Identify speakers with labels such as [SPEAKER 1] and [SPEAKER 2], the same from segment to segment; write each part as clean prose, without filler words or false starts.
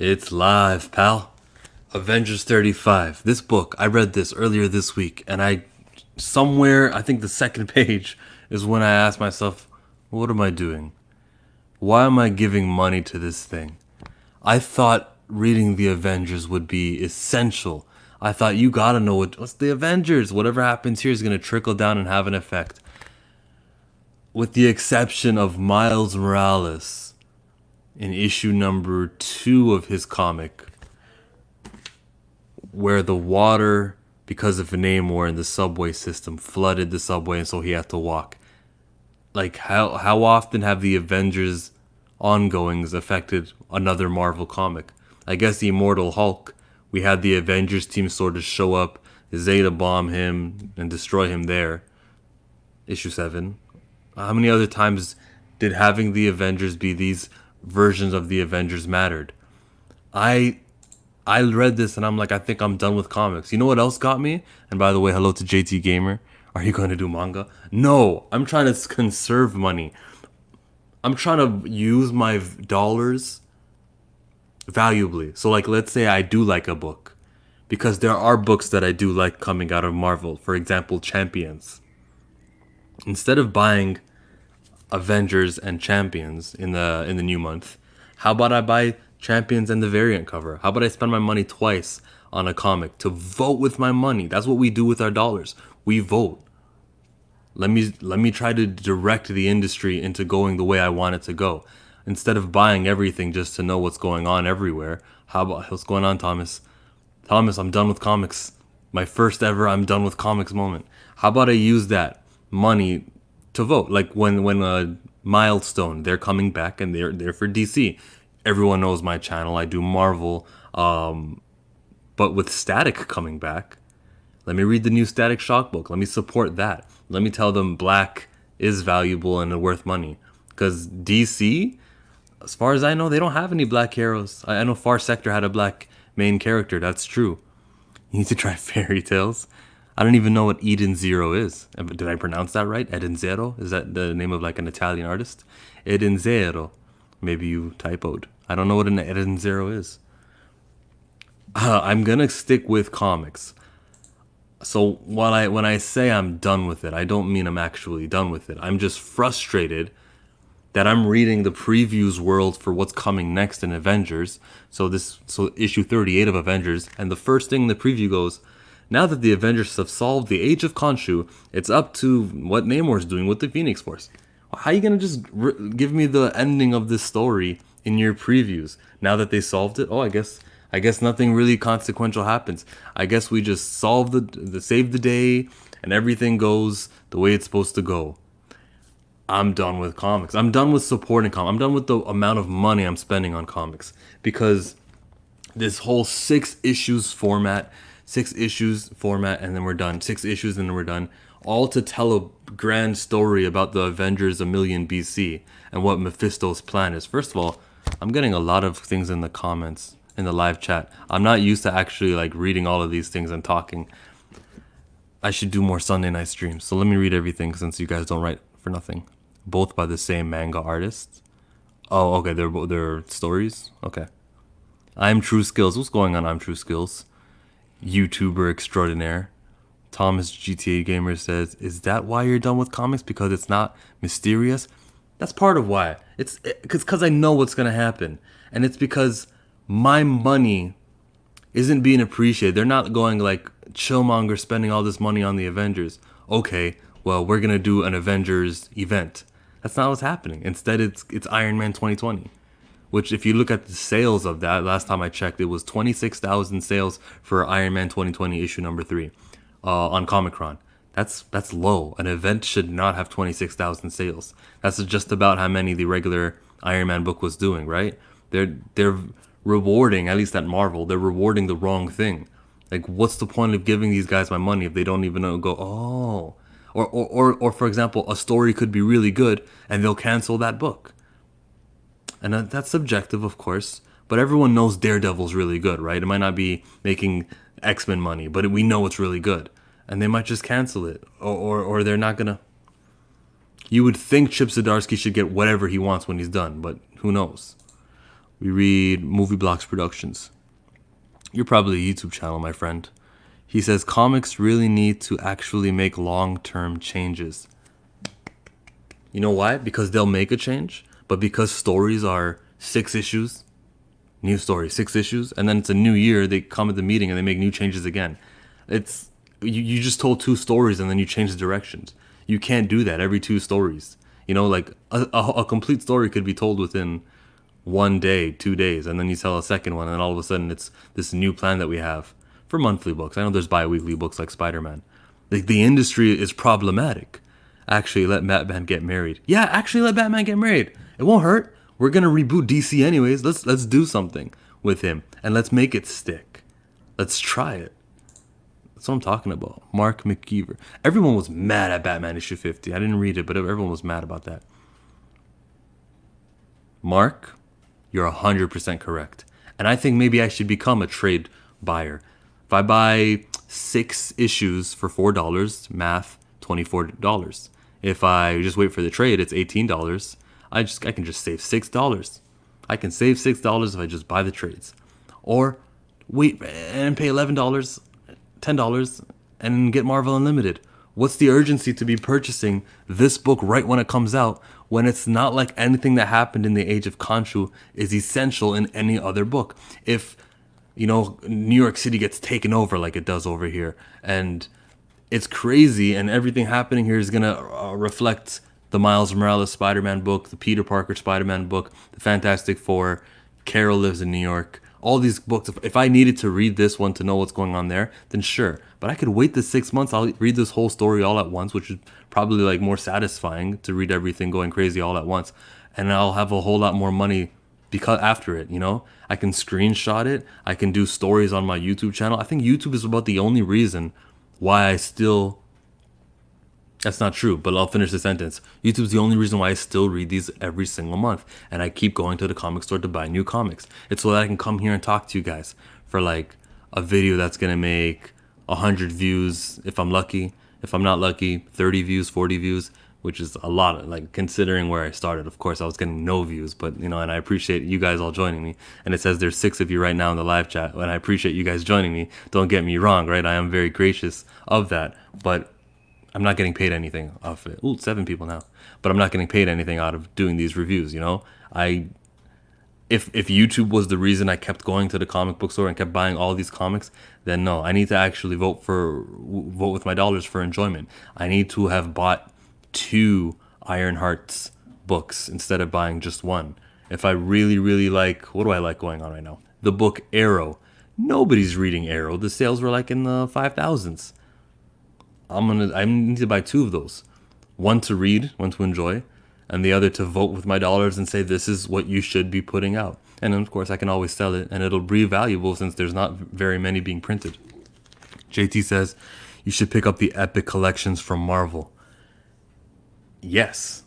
[SPEAKER 1] It's live, pal. Avengers 35. This book, I read this earlier this week, and somewhere, I think the second page is when I asked myself, what am I doing? Why am I giving money to this thing? I thought reading the Avengers would be essential. I thought you gotta know what's the Avengers. Whatever happens here is gonna trickle down and have an effect. With the exception of Miles Morales in issue number 2 of his comic, where the water, because of Namor and the subway system, flooded the subway, and so he had to walk. Like, how often have the Avengers ongoings affected another Marvel comic? I guess the Immortal Hulk, we had the Avengers team sort of show up, Zeta bomb him and destroy him there. Issue 7. How many other times did having the Avengers be these versions of the Avengers mattered? I read this and I'm like, I think I'm done with comics. You know what else got me? And by the way, hello to JT Gamer. Are you going to do manga? No, I'm trying to conserve money. I'm trying to use my dollars valuably. So, like, let's say I do like a book, because there are books that I do like coming out of Marvel. For example, Champions. Instead of buying Avengers and Champions in the new month, how about I buy Champions and the variant cover? How about I spend my money twice on a comic to vote with my money? That's what we do with our dollars. We vote. Let me try to direct the industry into going the way I want it to go, instead of buying everything just to know what's going on everywhere. How about what's going on, Thomas? Thomas, I'm done with comics. My first ever I'm done with comics moment. How about I use that money to vote? Like when Milestone, they're coming back and they're for DC. Everyone knows my channel. I do Marvel, but with Static coming back, let me read the new Static Shock book. Let me support that. Let me tell them Black is valuable and worth money. Because DC, as far as I know, they don't have any black heroes. I know Far Sector had a black main character. That's true. You need to try Fairy Tales. I don't even know what Eden Zero is. Did I pronounce that right? Eden Zero? Is that the name of like an Italian artist? Eden Zero. Maybe you typoed. I don't know what an Eden Zero is. I'm gonna stick with comics. So when I say I'm done with it, I don't mean I'm actually done with it. I'm just frustrated that I'm reading the previews world for what's coming next in Avengers. So issue 38 of Avengers, and the first thing in the preview goes, now that the Avengers have solved the Age of Khonshu, it's up to what Namor's doing with the Phoenix Force. How are you gonna just give me the ending of this story in your previews now that they solved it? Oh, I guess nothing really consequential happens. I guess we just solve the save the day and everything goes the way it's supposed to go. I'm done with comics. I'm done with supporting comics. I'm done with the amount of money I'm spending on comics, because this whole 6 issues format, and then we're done. 6 issues and then we're done. All to tell a grand story about the Avengers a million BC and what Mephisto's plan is. First of all, I'm getting a lot of things in the comments in the live chat. I'm not used to actually like reading all of these things and talking. I should do more Sunday night streams. So let me read everything, since you guys don't write for nothing. Both by the same manga artist. Oh, okay, they're stories. Okay. I'm True Skills. What's going on? I'm True Skills. YouTuber extraordinaire. Thomas GTA Gamer says, "Is that why you're done with comics? Because it's not mysterious?" That's part of why. It's because I know what's gonna happen, and it's because my money isn't being appreciated. They're not going like Chillmonger spending all this money on the Avengers. Okay, well, we're gonna do an Avengers event. That's not what's happening. Instead, it's Iron Man 2020, which, if you look at the sales of that, last time I checked, it was 26,000 sales for Iron Man 2020 issue number 3 on Comic-Con. That's low. An event should not have 26,000 sales. That's just about how many the regular Iron Man book was doing, right? They're rewarding, at least at Marvel, they're rewarding the wrong thing. Like, what's the point of giving these guys my money if they don't even know, go, oh, or for example, a story could be really good and they'll cancel that book. And that's subjective, of course, but everyone knows Daredevil's really good, right? It might not be making X-Men money, but we know it's really good, and they might just cancel it, or they're not gonna. You would think Chip Zdarsky should get whatever he wants when he's done, but who knows? We read Movie Blocks Productions. You're probably a YouTube channel, my friend. He says comics really need to actually make long-term changes. You know why? Because they'll make a change, but because stories are 6 issues, new story, 6 issues, and then it's a new year, they come at the meeting and they make new changes again. It's you just told 2 stories and then you change the directions. You can't do that every 2 stories. You know, like a complete story could be told within 1 day, 2 days, and then you tell a second one, and then all of a sudden it's this new plan that we have for monthly books. I know there's bi-weekly books like Spider-Man. Like, the industry is problematic. Actually, let Batman get married. Yeah, actually let Batman get married. It won't hurt. We're gonna reboot DC anyways. Let's do something with him and let's make it stick. Let's try it. That's what I'm talking about. Mark McKeever. Everyone was mad at Batman issue 50. I didn't read it, but everyone was mad about that. Mark, you're 100% correct. And I think maybe I should become a trade buyer. If I buy 6 issues for $4, math, $24. If I just wait for the trade, it's $18. I can just save $6. I can save $6 if I just buy the trades. Or wait and pay $11, $10, and get Marvel Unlimited. What's the urgency to be purchasing this book right when it comes out, when it's not like anything that happened in the Age of Khonshu is essential in any other book? If, you know, New York City gets taken over like it does over here, and it's crazy, and everything happening here is going to reflect the Miles Morales Spider-Man book, the Peter Parker Spider-Man book, the Fantastic Four, Carol Lives in New York, all these books. If I needed to read this one to know what's going on there, then sure. But I could wait the 6 months. I'll read this whole story all at once, which is probably like more satisfying to read everything going crazy all at once. And I'll have a whole lot more money because after it, you know, I can screenshot it. I can do stories on my YouTube channel. I think YouTube is about the only reason why I still... That's not true, but I'll finish the sentence. YouTube's the only reason why I still read these every single month. And I keep going to the comic store to buy new comics. It's so that I can come here and talk to you guys for like a video that's going to make 100 views if I'm lucky. If I'm not lucky, 30 views, 40 views, which is a lot. Like, considering where I started, of course, I was getting no views. But, you know, and I appreciate you guys all joining me. And it says there's 6 of you right now in the live chat. And I appreciate you guys joining me. Don't get me wrong, right? I am very gracious of that. But I'm not getting paid anything off it. Ooh, 7 people now. But I'm not getting paid anything out of doing these reviews, you know? If YouTube was the reason I kept going to the comic book store and kept buying all these comics, then no, I need to actually vote with my dollars for enjoyment. I need to have bought 2 Ironheart's books instead of buying just one. If I really, really like, what do I like going on right now? The book Arrow. Nobody's reading Arrow. The sales were like in the 5,000s. I need to buy 2 of those. One to read, one to enjoy, and the other to vote with my dollars and say this is what you should be putting out. And then, of course, I can always sell it, and it'll be valuable since there's not very many being printed. JT says, you should pick up the Epic collections from Marvel. Yes,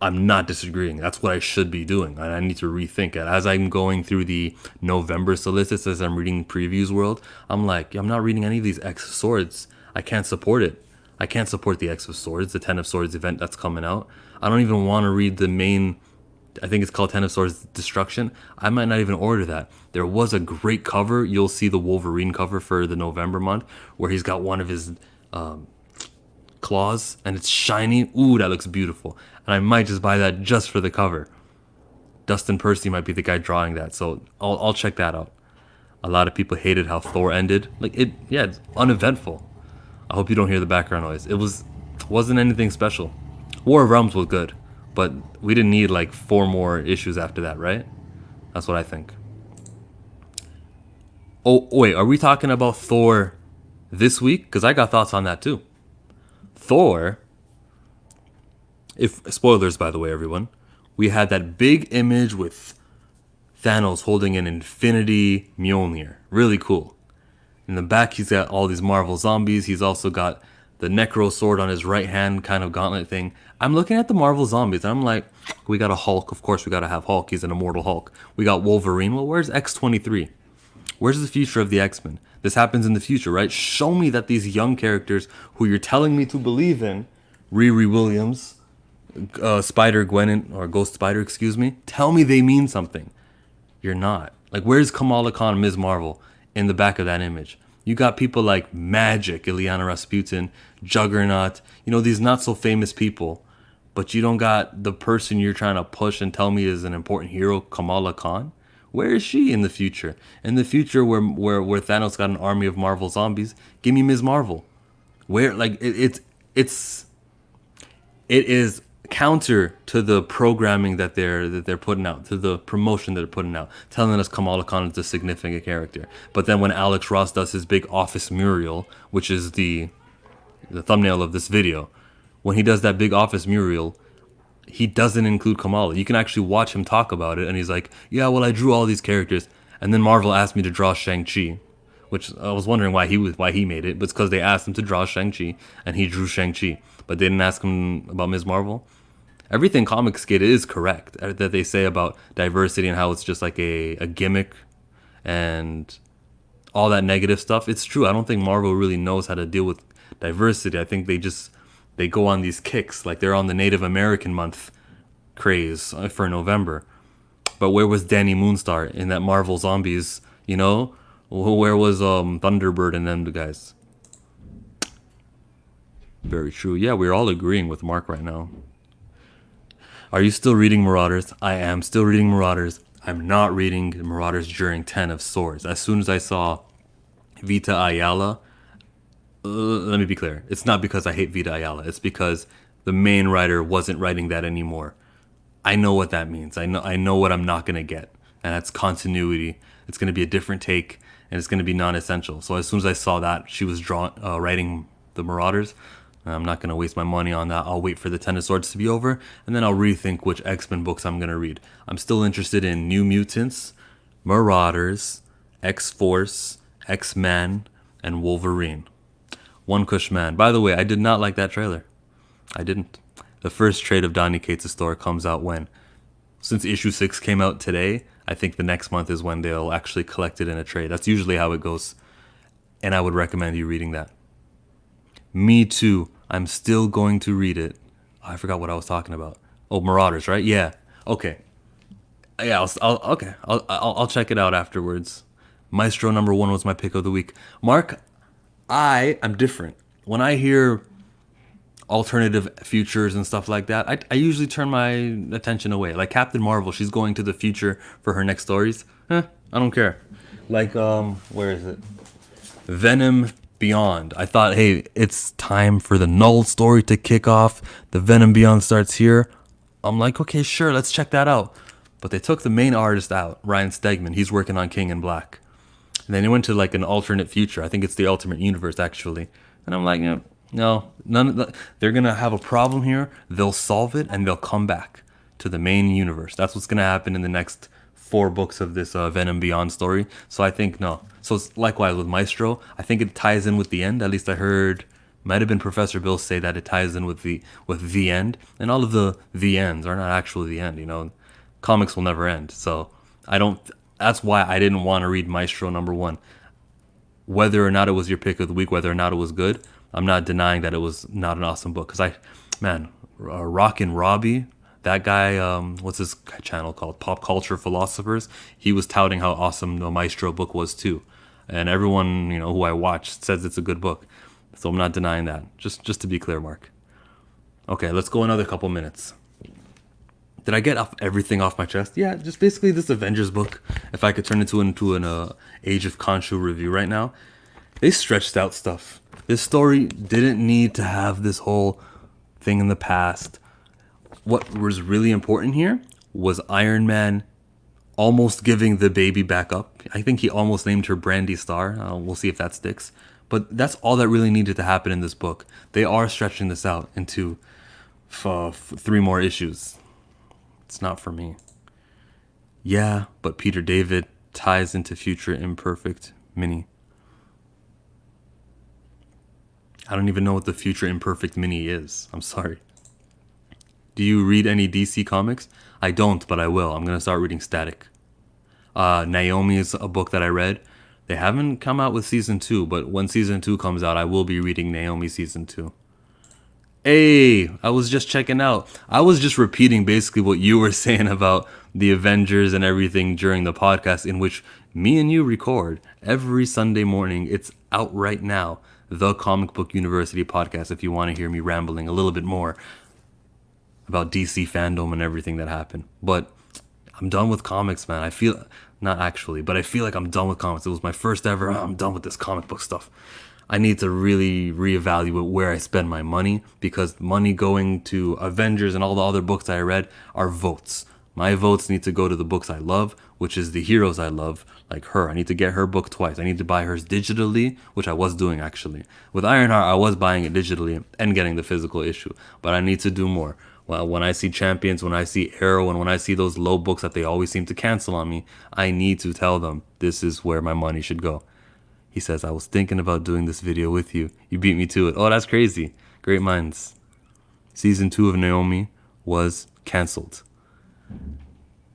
[SPEAKER 1] I'm not disagreeing. That's what I should be doing, and I need to rethink it. As I'm going through the November solicits, as I'm reading Previews World, I'm like, I'm not reading any of these X Swords. I can't support it. I can't support the X of Swords, the 10 of Swords event that's coming out. I don't even want to read the main, I think it's called 10 of Swords Destruction. I might not even order that. There was a great cover. You'll see the Wolverine cover for the November month where he's got one of his claws and it's shiny. Ooh, that looks beautiful. And I might just buy that just for the cover. Dustin Percy might be the guy drawing that, so I'll check that out. A lot of people hated how Thor ended. It's uneventful. I hope you don't hear the background noise. It wasn't anything special. War of Realms was good, but we didn't need like 4 more issues after that, right? That's what I think. Oh, wait, are we talking about Thor this week? Because I got thoughts on that too. Thor, spoilers by the way, everyone, we had that big image with Thanos holding an Infinity Mjolnir. Really cool. In the back, he's got all these Marvel zombies. He's also got the Necro sword on his right hand, kind of gauntlet thing. I'm looking at the Marvel zombies, and I'm like, we got a Hulk. Of course, we got to have Hulk. He's an immortal Hulk. We got Wolverine. Well, where's X-23? Where's the future of the X-Men? This happens in the future, right? Show me that these young characters who you're telling me to believe in, Riri Williams, Spider-Gwen, or Ghost Spider, excuse me, tell me they mean something. You're not. Like, where's Kamala Khan, Ms. Marvel, in the back of that image? You got people like Magic, Ilyana Rasputin, Juggernaut, these not so famous people, but you don't got the person you're trying to push and tell me is an important hero, Kamala Khan. Where is she in the future? In the future, where Thanos got an army of Marvel zombies, give me Ms. Marvel. Where, like, it's it is counter to the programming that they're putting out, to the promotion that they're putting out, telling us Kamala Khan is a significant character. But then when Alex Ross does his big office mural, which is the thumbnail of this video, when he does that big office mural, he doesn't include Kamala. You can actually watch him talk about it, and he's like, "Yeah, well, I drew all these characters, and then Marvel asked me to draw Shang-Chi," which I was wondering why he made it, but it's because they asked him to draw Shang-Chi, and he drew Shang-Chi, but they didn't ask him about Ms. Marvel. Everything Comics Kid is correct that they say about diversity and how it's just like a gimmick and all that negative stuff. It's true. I don't think Marvel really knows how to deal with diversity. I think they go on these kicks, like they're on the Native American month craze for November. But where was Danny Moonstar in that Marvel Zombies? Where was Thunderbird and them guys? Very true. Yeah, we're all agreeing with Mark right now. Are you still reading Marauders? I am still reading Marauders. I'm not reading Marauders during 10 of Swords. As soon as I saw Vita Ayala, let me be clear. It's not because I hate Vita Ayala. It's because the main writer wasn't writing that anymore. I know what that means. I know what I'm not going to get. And that's continuity. It's going to be a different take, and it's going to be non-essential. So as soon as I saw that she was writing the Marauders, I'm not going to waste my money on that. I'll wait for the Ten of Swords to be over, and then I'll rethink which X-Men books I'm going to read. I'm still interested in New Mutants, Marauders, X-Force, X-Men, and Wolverine. One Kush Man. By the way, I did not like that trailer. I didn't. The first trade of Donny Cates' store comes out when? Since issue 6 came out today, I think the next month is when they'll actually collect it in a trade. That's usually how it goes. And I would recommend you reading that. Me too. I'm still going to read it. I forgot what I was talking about. Oh, Marauders, right? Yeah. Okay. Yeah. I'll check it out afterwards. Maestro #1 was my pick of the week. Mark, I am different. When I hear alternative futures and stuff like that, I usually turn my attention away. Like Captain Marvel, she's going to the future for her next stories. I don't care. Like, where is it? Venom Beyond. I thought, hey, it's time for the Null story to kick off. The Venom Beyond starts here. I'm like, okay, sure, let's check that out. But they took the main artist out, Ryan Stegman. He's working on King in Black. And then they went to like an alternate future. I think it's the Ultimate Universe, actually. And I'm like, no, they're going to have a problem here. They'll solve it, and they'll come back to the main universe. That's what's going to happen in the next 4 books of this Venom Beyond story. So I think no. So it's likewise with Maestro. I think it ties in with the end. At least I heard, might have been Professor Bill say that it ties in with the end. And all of the ends are not actually the end. Comics will never end. So I don't. That's why I didn't want to read Maestro #1. Whether or not it was your pick of the week, whether or not it was good, I'm not denying that it was not an awesome book. Because Rockin' Robbie, that guy, what's his channel called? Pop Culture Philosophers. He was touting how awesome the Maestro book was too. And everyone, who I watch says it's a good book. So I'm not denying that. Just to be clear, Mark. Okay, let's go another couple minutes. Did I get everything off my chest? Yeah, just basically this Avengers book. If I could turn it into an Age of Khonshu review right now. They stretched out stuff. This story didn't need to have this whole thing in the past. What was really important here was Iron Man almost giving the baby back up. I think he almost named her Brandy Star. We'll see if that sticks. But that's all that really needed to happen in this book. They are stretching this out into 3 more issues. It's not for me. Yeah, but Peter David ties into Future Imperfect Mini. I don't even know what the Future Imperfect Mini is. I'm sorry. Do you read any DC comics? I don't, but I will. I'm going to start reading Static. Naomi is a book that I read. They haven't come out with season 2, but when season 2 comes out, I will be reading Naomi season 2. Hey, I was just checking out. I was just repeating basically what you were saying about the Avengers and everything during the podcast, in which me and you record every Sunday morning. It's out right now. The Comic Book University podcast, if you want to hear me rambling a little bit more about DC fandom and everything that happened. But I'm done with comics, man. I feel, not actually, but I feel like I'm done with comics. It was my first ever, I'm done with this comic book stuff. I need to really reevaluate where I spend my money, because money going to Avengers and all the other books I read are votes. My votes need to go to the books I love, which is the heroes I love, like her. I need to get her book twice. I need to buy hers digitally, which I was doing actually. With Ironheart, I was buying it digitally and getting the physical issue, but I need to do more. Well, when I see Champions, when I see Arrow, and when I see those low books that they always seem to cancel on me, I need to tell them this is where my money should go. He says, I was thinking about doing this video with you. You beat me to it. Oh, that's crazy. Great minds. Season 2 of Naomi was canceled.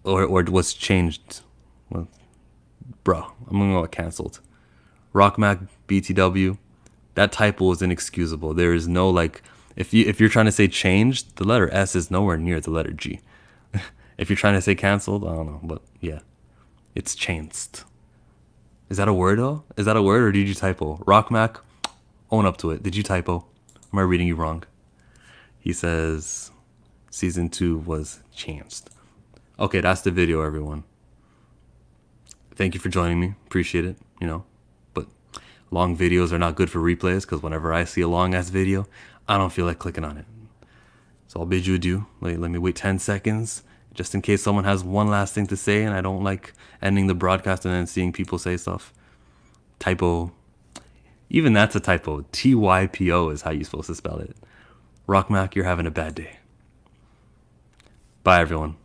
[SPEAKER 1] Or was changed. Well, bro, I'm going to go with canceled. Rockmac BTW, that typo is inexcusable. There is no, like, if you're trying to say changed, the letter S is nowhere near the letter G. If you're trying to say canceled, I don't know, but yeah. It's changed. Is that a word though? Is that a word, or did you typo? Rockmac, own up to it. Did you typo? Am I reading you wrong? He says season 2 was changed. Okay, that's the video, everyone. Thank you for joining me. Appreciate it, But long videos are not good for replays, because whenever I see a long ass video, I don't feel like clicking on it. So I'll bid you adieu. Let me wait 10 seconds just in case someone has one last thing to say, and I don't like ending the broadcast and then seeing people say stuff. Typo. Even that's a typo. TYPO is how you're supposed to spell it. Rockmac, you're having a bad day. Bye, everyone.